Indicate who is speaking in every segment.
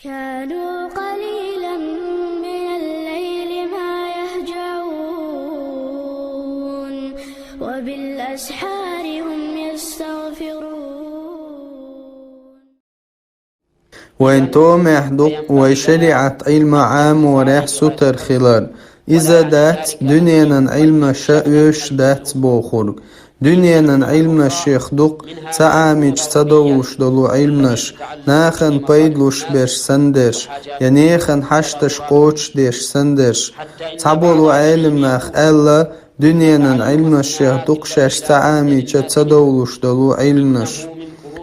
Speaker 1: كانوا قليلا من الليل ما يهجعون وبالأسحار هم يستغفرون.
Speaker 2: وإن توم يحدق وشريعة علم عام وريح ستر خلال إذا دات دنيانا علم شأيش دات بوخور دنيانا علمناش يخدق تعامج تدوش دلو علمناش ناخن بيدلوش بيش سندش ينيخن حشتش قوش ديش سندش تعبولو علمناخ ألا دنيانا علمناش يخدق شاش تعامج تدولوش دلو علمناش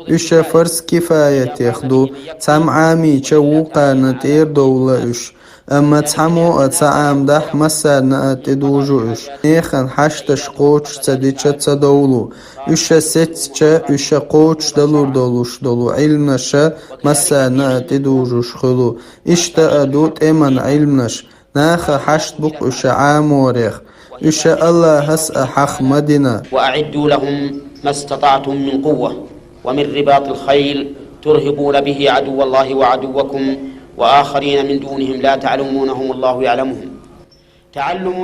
Speaker 2: إش فرس كفاية يخدو تم عامي وقانة إير دولة إش أما تحمو أتعام دح مسارنا أتدوجو إش نيخن حشتش قوش تديش تدولو إش ستشا إش قوش دلور دولوش دولو علمناش مسارنا أتدوجوش خلو إش تأدوت إمن علمناش ناخ حشت بق إش عام وريخ إش الله هسأ حخ مدينة
Speaker 3: وأعدوا لهم ما استطعتم من قوة ومن رباط الخيل ترهبون به عدو الله وعدوكم وآخرين من دونهم لا تعلمونهم الله يعلمهم.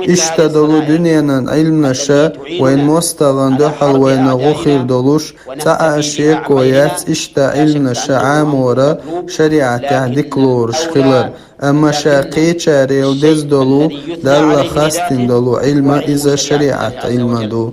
Speaker 2: اشتدلو دنيانا علمنا شا وين مستغن دحل وين غخير دلوش تا اشيك ويات اشتا علمنا شا عامورا شريعة تعديك لورش خلال اما شاقي چاريو دز دلو دل خاستين دلو علم اذا شريعة علم دو